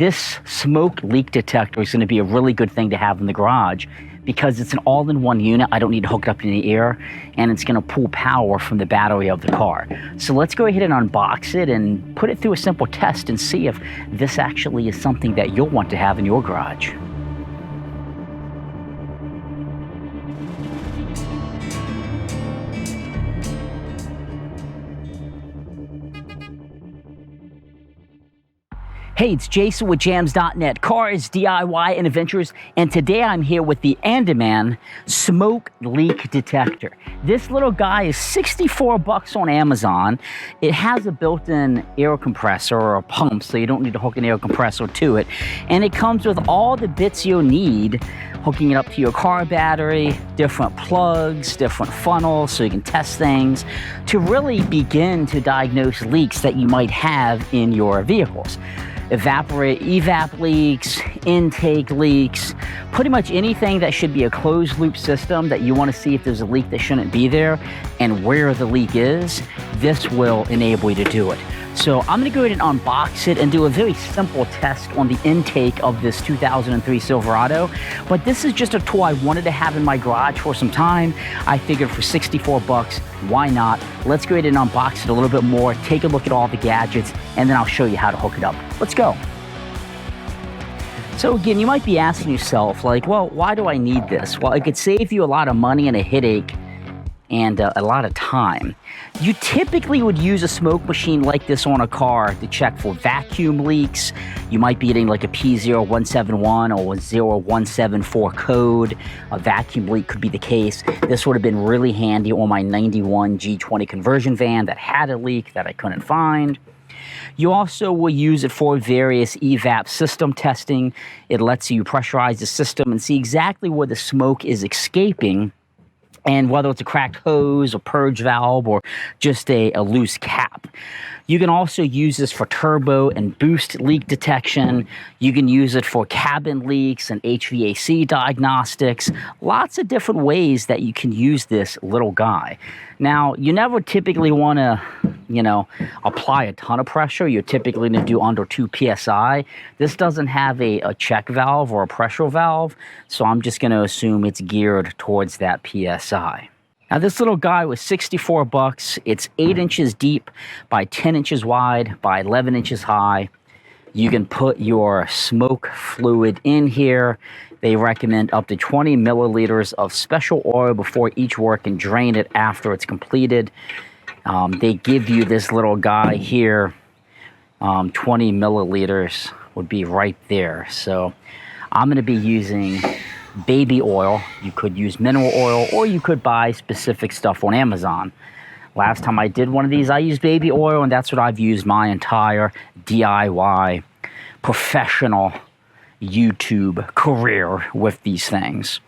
This smoke leak detector is going to be a really good thing to have in the garage because it's an all-in-one unit. I don't need to hook it up in the air, and it's going to pull power from the battery of the car. So let's go ahead and unbox it and put it through a simple test and see if this actually is something that you'll want to have in your garage. Hey, it's Jason with jamzDOTnet, cars, DIY, and adventures, and today I'm here with the Andeman Smoke Leak Detector. This little guy is $64 on Amazon. It has a built-in air compressor or a pump, so you don't need to hook an air compressor to it, and it comes with all the bits you'll need, hooking it up to your car battery, different plugs, different funnels, so you can test things, to really begin to diagnose leaks that you might have in your vehicles. EVAP leaks, intake leaks, pretty much anything that should be a closed loop system that you want to see if there's a leak that shouldn't be there and where the leak is, this will enable you to do it. So I'm going to go ahead and unbox it and do a very simple test on the intake of this 2003 Silverado. But this is just a tool I wanted to have in my garage for some time. I figured for $64, why not? Let's go ahead and unbox it a little bit more, take a look at all the gadgets, and then I'll show you how to hook it up. Let's go. So again, you might be asking yourself, like, well, why do I need this? Well, it could save you a lot of money and a headache and a lot of time. You typically would use a smoke machine like this on a car to check for vacuum leaks. You might be getting like a P0171 or a 0174 code. A vacuum leak could be the case. This would have been really handy on my 91 G20 conversion van that had a leak that I couldn't find. You also will use it for various EVAP system testing. It lets you pressurize the system and see exactly where the smoke is escaping, and whether it's a cracked hose, a purge valve, or just a loose cap. You can also use this for turbo and boost leak detection. You can use it for cabin leaks and HVAC diagnostics. Lots of different ways that you can use this little guy. Now, you never typically want to, apply a ton of pressure. You're typically going to do under 2 PSI. This doesn't have a check valve or a pressure valve, so I'm just going to assume it's geared towards that PSI. Now, this little guy was $64. It's 8 inches deep by 10 inches wide by 11 inches high. You can put your smoke fluid in here. They recommend up to 20 milliliters of special oil before each work and drain it after it's completed. They give you this little guy here. 20 milliliters would be right there. So I'm going to be using baby oil. You could use mineral oil, or you could buy specific stuff on Amazon. Last time I did one of these, I used baby oil, and that's what I've used my entire DIY professional YouTube career with these things.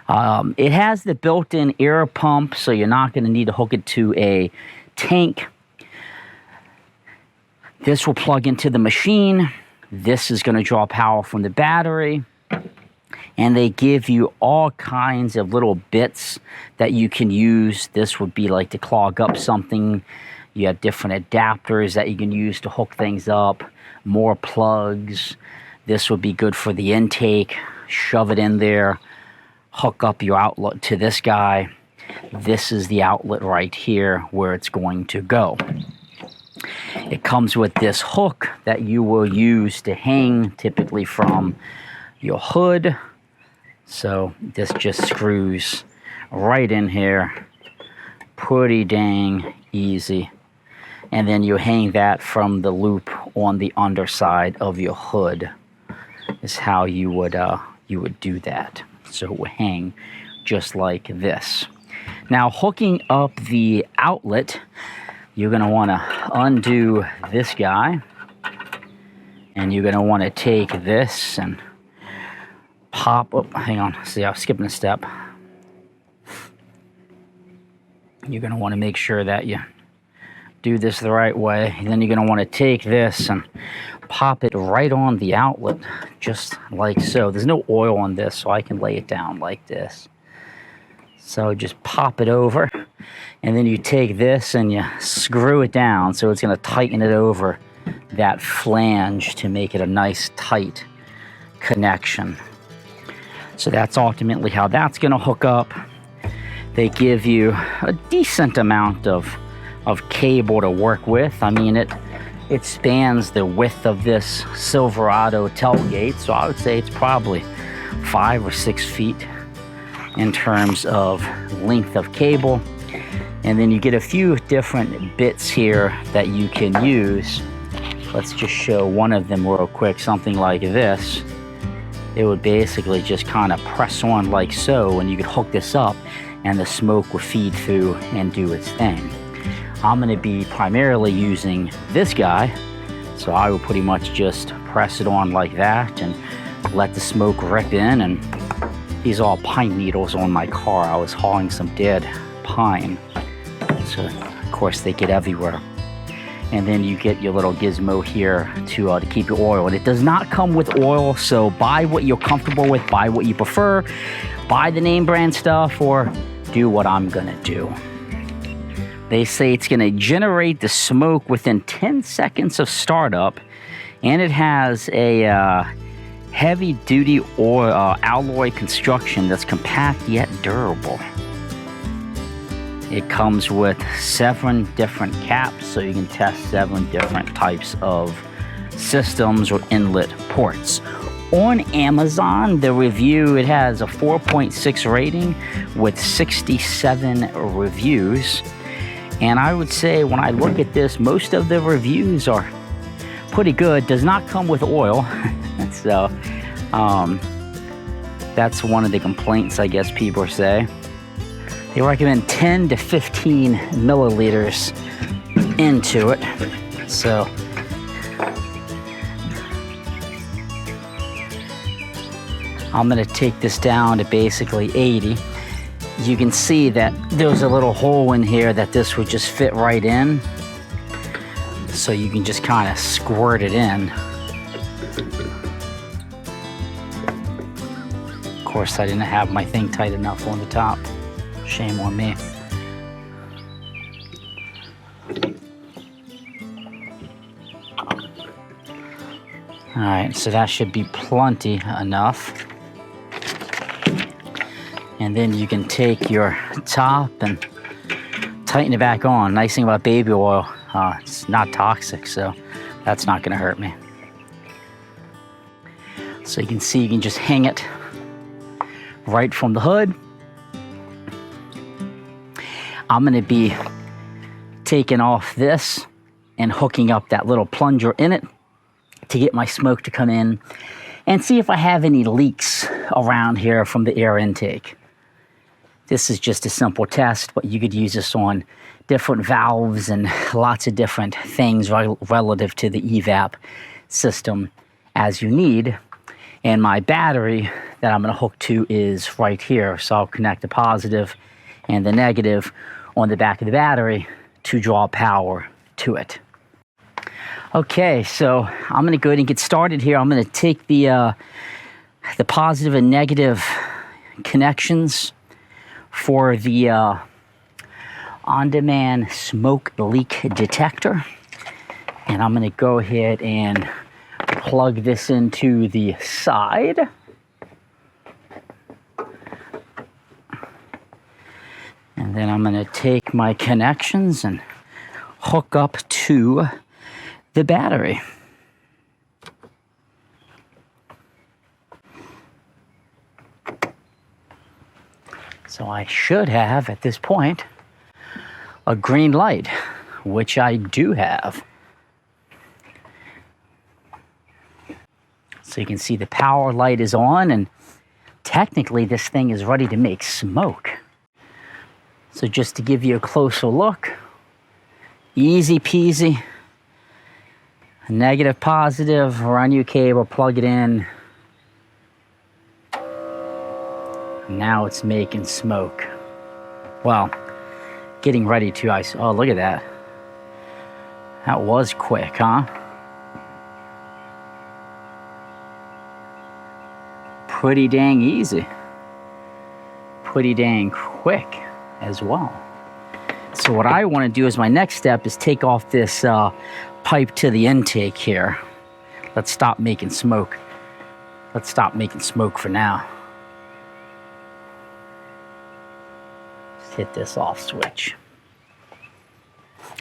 It has the built-in air pump, so you're not going to need to hook it to a tank. This will plug into the machine. This is going to draw power from the battery. And they give you all kinds of little bits that you can use. This would be like to clog up something. You have different adapters that you can use to hook things up, more plugs. This would be good for the intake. Shove it in there, hook up your outlet to this guy. This is the outlet right here where it's going to go. It comes with this hook that you will use to hang typically from your hood. So this just screws right in here, pretty dang easy. And then you hang that from the loop on the underside of your hood is how you would do that. So it would hang just like this. Now, hooking up the outlet, you're going to want to undo this guy, and you're going to want to take this and pop up. Hang on. See, I'm skipping a step. You're going to want to make sure that you do this the right way. And then you're going to want to take this and pop it right on the outlet, just like so. There's no oil on this, so I can lay it down like this. So just pop it over, and then you take this and you screw it down, so it's going to tighten it over that flange to make it a nice tight connection. So that's ultimately how that's going to hook up. They give you a decent amount of cable to work with. I mean, it spans the width of this Silverado tailgate, so I would say it's probably 5 or 6 feet in terms of length of cable. And then you get a few different bits here that you can use. Let's just show one of them real quick, something like this. It would basically just kind of press on like so, and you could hook this up and the smoke will feed through and do its thing. I'm going to be primarily using this guy, so I will pretty much just press it on like that and let the smoke rip in. And these are all pine needles on my car. I was hauling some dead pine, so of course they get everywhere. And then you get your little gizmo here to keep your oil. And it does not come with oil, so buy what you're comfortable with, buy what you prefer, buy the name brand stuff, or do what I'm gonna do. They say it's gonna generate the smoke within 10 seconds of startup, and it has a heavy-duty alloy construction that's compact yet durable. It comes with 7 different caps, so you can test 7 different types of systems or inlet ports. On Amazon, the review, it has a 4.6 rating with 67 reviews. And I would say when I look at this, most of the reviews are pretty good. Does not come with oil. So that's one of the complaints I guess people say. They recommend 10 to 15 milliliters into it. So I'm going to take this down to basically 80. You can see that there's a little hole in here that this would just fit right in. So you can just kind of squirt it in. Of course, I didn't have my thing tight enough on the top. Shame on me. All right, so that should be plenty enough. And then you can take your top and tighten it back on. Nice thing about baby oil, it's not toxic, so that's not gonna hurt me. So you can see you can just hang it right from the hood. I'm gonna be taking off this and hooking up that little plunger in it to get my smoke to come in and see if I have any leaks around here from the air intake. This is just a simple test, but you could use this on different valves and lots of different things relative to the EVAP system as you need. And my battery that I'm gonna hook to is right here. So I'll connect the positive and the negative on the back of the battery to draw power to it. Okay, so I'm gonna go ahead and get started here. I'm gonna take the positive and negative connections for the Andeman Smoke Leak Detector. And I'm gonna go ahead and plug this into the side. And then I'm gonna take my connections and hook up to the battery. So I should have, at this point, a green light, which I do have. So you can see the power light is on, and technically this thing is ready to make smoke. So just to give you a closer look, easy peasy, negative, positive, run your cable, plug it in. Now it's making smoke. Well, getting ready to, oh, look at that. That was quick, huh? Pretty dang easy. Pretty dang quick as well. So what I want to do as my next step is take off this pipe to the intake here. Let's stop making smoke. Let's stop making smoke for now. Just hit this off switch.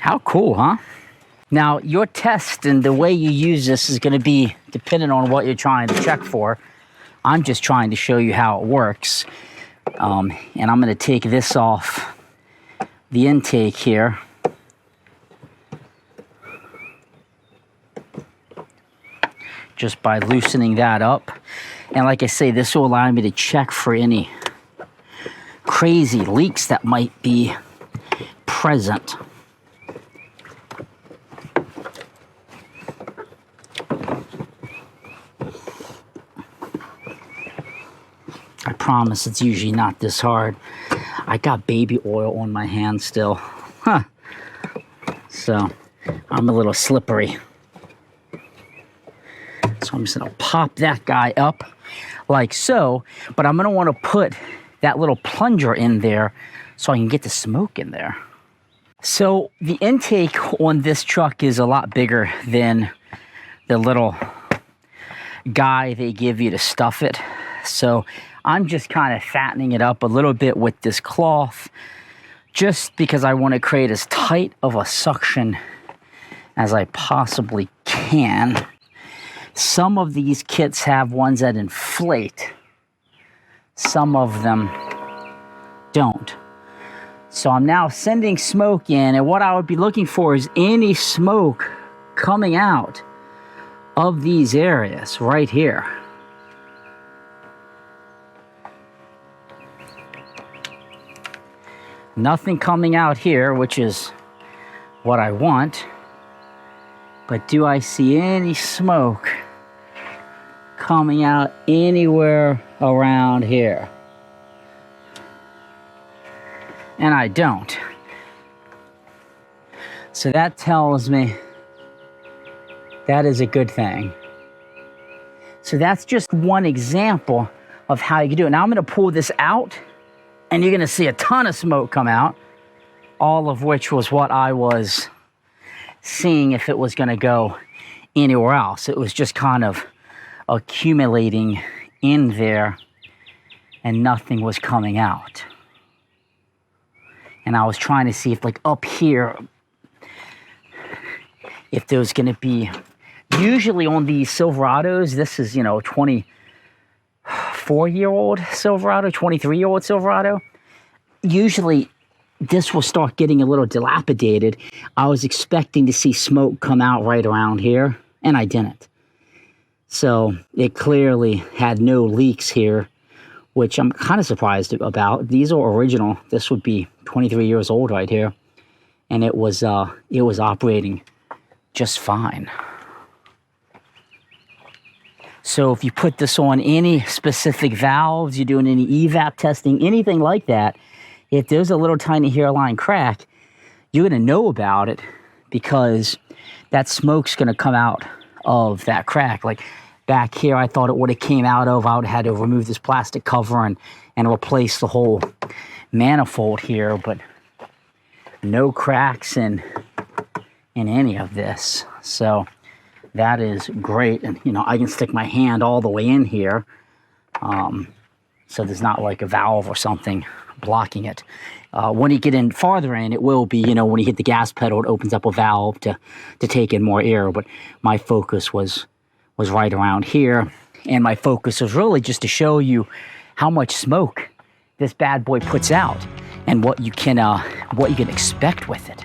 How cool, huh? Now, your test and the way you use this is going to be dependent on what you're trying to check for. I'm just trying to show you how it works. And I'm going to take this off the intake here. Just by loosening that up. And like I say, this will allow me to check for any crazy leaks that might be present. I promise it's usually not this hard. I got baby oil on my hand still. Huh. So I'm a little slippery. So I'm just gonna pop that guy up like so, but I'm gonna wanna put that little plunger in there so I can get the smoke in there. So the intake on this truck is a lot bigger than the little guy they give you to stuff it. So I'm just kind of fattening it up a little bit with this cloth just because I want to create as tight of a suction as I possibly can. Some of these kits have ones that inflate. Some of them don't. So I'm now sending smoke in, and what I would be looking for is any smoke coming out of these areas right here. Nothing coming out here, which is what I want. But do I see any smoke coming out anywhere around here? And I don't. So that tells me that is a good thing. So that's just one example of how you can do it. Now I'm going to pull this out, and you're going to see a ton of smoke come out, all of which was what I was seeing if it was going to go anywhere else. It was just kind of accumulating in there, and nothing was coming out. And I was trying to see if, like, up here, if there was going to be, usually on these Silverados, this is, 24-year-old Silverado, 23-year-old Silverado. Usually, this will start getting a little dilapidated. I was expecting to see smoke come out right around here, and I didn't. So it clearly had no leaks here, which I'm kind of surprised about. These are original. This would be 23 years old right here, and it was operating just fine. So if you put this on any specific valves, you're doing any EVAP testing, anything like that, if there's a little tiny hairline crack, you're going to know about it because that smoke's going to come out of that crack. Like back here, I thought it would have came out of, I would have had to remove this plastic cover and replace the whole manifold here, but no cracks in any of this. So that is great. And, I can stick my hand all the way in here. So there's not like a valve or something blocking it. When you get in farther in, it will be, when you hit the gas pedal, it opens up a valve to take in more air. But my focus was right around here. And my focus was really just to show you how much smoke this bad boy puts out and what you can expect with it.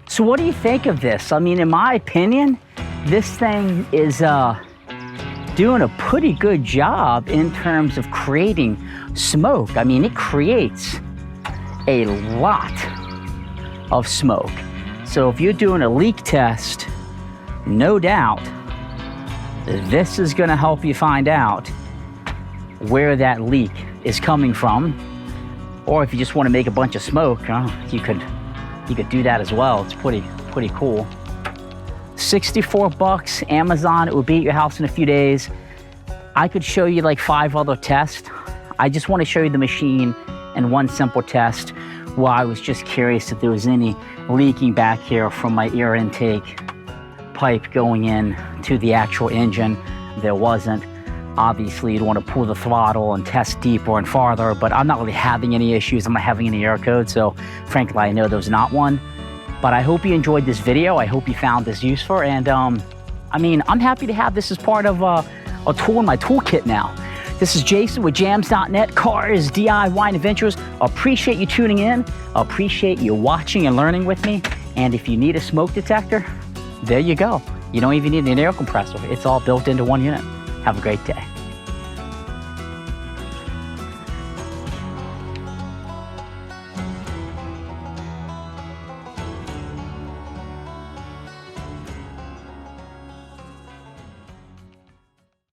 So what do you think of this? I mean, in my opinion, this thing is doing a pretty good job in terms of creating smoke. I mean, it creates a lot of smoke. So if you're doing a leak test, no doubt, this is going to help you find out where that leak is coming from. Or if you just want to make a bunch of smoke, you could do that as well. It's pretty cool. $64, Amazon. It will be at your house in a few days. I could show you like 5 other tests. I just want to show you the machine and one simple test where I was just curious if there was any leaking back here from my air intake pipe going in to the actual engine. There wasn't. Obviously, you'd want to pull the throttle and test deeper and farther, but I'm not really having any issues. I'm not having any error code, so frankly, I know there's not one. But I hope you enjoyed this video. I hope you found this useful, and I mean, I'm happy to have this as part of a tool in my toolkit now. This is Jason with jamzDOTnet, Cars, DIY, and Adventures. Appreciate you tuning in. Appreciate you watching and learning with me. And if you need a smoke detector, there you go. You don't even need an air compressor. It's all built into one unit. Have a great day.